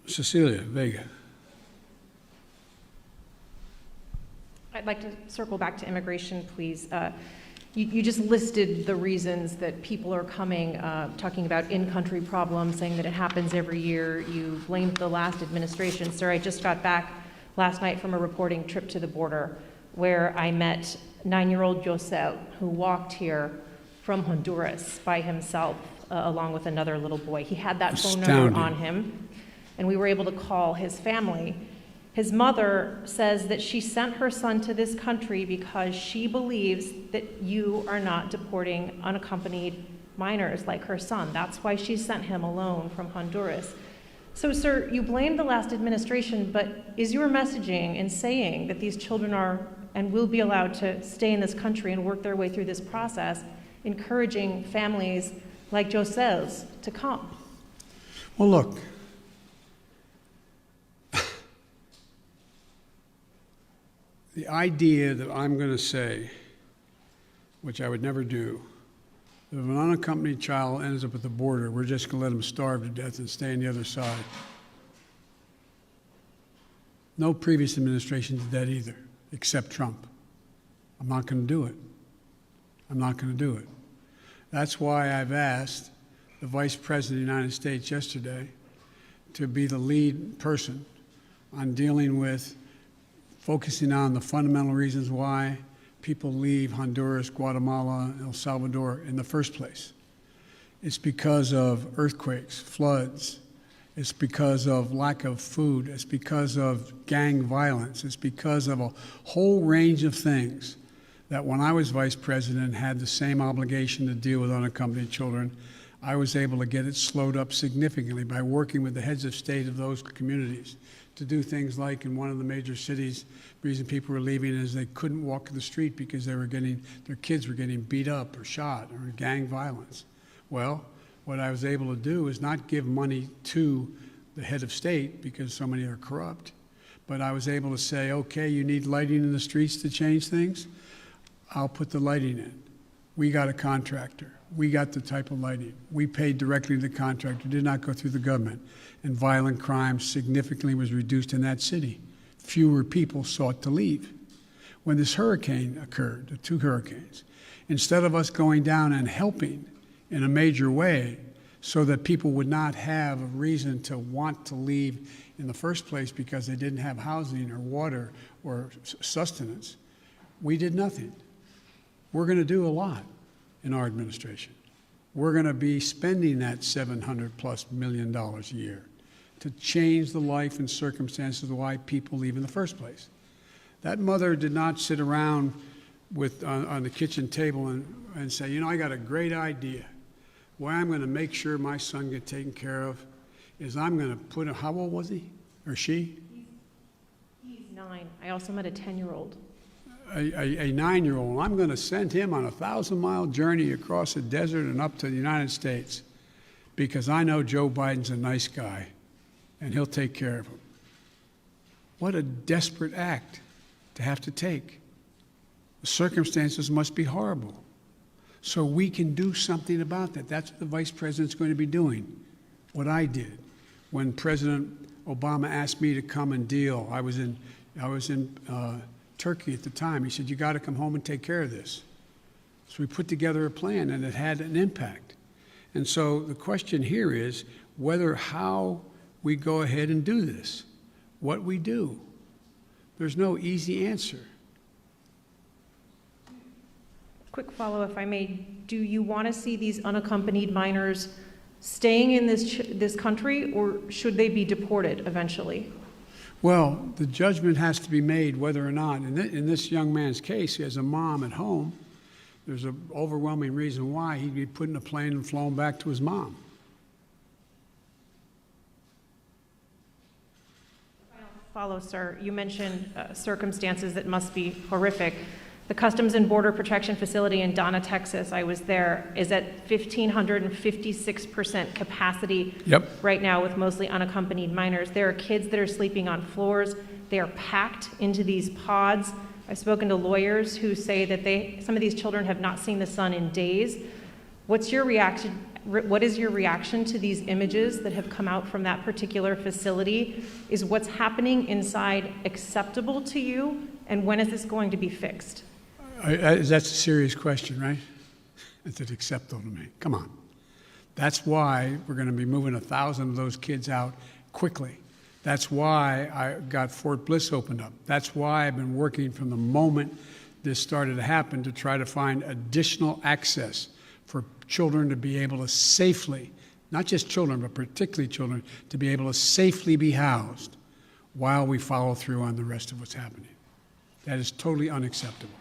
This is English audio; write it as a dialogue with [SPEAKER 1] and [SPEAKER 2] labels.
[SPEAKER 1] Cecilia Vega.
[SPEAKER 2] I'd like to circle back to immigration, please. You just listed the reasons that people are coming, talking about in-country problems, saying that it happens every year. You blamed the last administration. Sir, I just got back last night from a reporting trip to the border where I met 9-year-old Josel, who walked here from Honduras by himself, along with another little boy. He had that phone number on him, and we were able to call his family. His mother says that she sent her son to this country because she believes that you are not deporting unaccompanied minors like her son. That's why she sent him alone from Honduras. So, sir, you blame the last administration, but is your messaging in saying that these children are and will be allowed to stay in this country and work their way through this process, encouraging families like Josel's to come?
[SPEAKER 1] Well, look, the idea that I'm going to say, which I would never do, that if an unaccompanied child ends up at the border, we're just going to let him starve to death and stay on the other side. No previous administration did that either, except Trump. I'm not going to do it. I'm not going to do it. That's why I've asked the Vice President of the United States yesterday to be the lead person on dealing with focusing on the fundamental reasons why people leave Honduras, Guatemala, El Salvador in the first place. It's because of earthquakes, floods. It's because of lack of food. It's because of gang violence. It's because of a whole range of things that when I was vice president had the same obligation to deal with unaccompanied children. I was able to get it slowed up significantly by working with the heads of state of those communities to do things like in one of the major cities, the reason people were leaving is they couldn't walk the street because their kids were getting beat up or shot or gang violence. Well, what I was able to do is not give money to the head of state because so many are corrupt, but I was able to say, okay, you need lighting in the streets to change things? I'll put the lighting in. We got a contractor. We got the type of lighting. We paid directly to the contractor, did not go through the government. And violent crime significantly was reduced in that city. Fewer people sought to leave. When this hurricane occurred, the 2 hurricanes, instead of us going down and helping in a major way so that people would not have a reason to want to leave in the first place because they didn't have housing or water or sustenance, we did nothing. We're going to do a lot in our administration. We're going to be spending that $700+ million a year to change the life and circumstances of why people leave in the first place. That mother did not sit around on the kitchen table and say, you know, I got a great idea. Way I'm going to make sure my son gets taken care of is I'm going to put how old was he or she?
[SPEAKER 2] He's 9. I also met a 10-year-old.
[SPEAKER 1] A 9-year-old. I'm going to send him on a 1,000-mile journey across the desert and up to the United States because I know Joe Biden's a nice guy and he'll take care of him. What a desperate act to have to take. The circumstances must be horrible. So we can do something about that. That's what the vice president's going to be doing. What I did when President Obama asked me to come and deal. I was in Turkey at the time. He said, you got to come home and take care of this. So we put together a plan and it had an impact. And so the question here is how we go ahead and do this, what we do. There's no easy answer.
[SPEAKER 2] Quick follow, if I may. Do you want to see these unaccompanied minors staying in this country, or should they be deported eventually?
[SPEAKER 1] Well, the judgment has to be made whether or not, in this young man's case, he has a mom at home. There's an overwhelming reason why he'd be put in a plane and flown back to his mom.
[SPEAKER 2] Follow, sir. You mentioned circumstances that must be horrific. The Customs and Border Protection Facility in Donna, Texas, I was there, is at 1,556% capacity right now with mostly unaccompanied minors. There are kids that are sleeping on floors. They are packed into these pods. I've spoken to lawyers who say that some of these children have not seen the sun in days. What's your reaction what is your reaction to these images that have come out from that particular facility? Is what's happening inside acceptable to you? And when is this going to be fixed?
[SPEAKER 1] That's a serious question, right? Is it acceptable to me? Come on. That's why we're going to be moving 1,000 of those kids out quickly. That's why I got Fort Bliss opened up. That's why I've been working from the moment this started to happen to try to find additional access for children to be able to safely, not just children, but particularly children, to be able to safely be housed while we follow through on the rest of what's happening. That is totally unacceptable.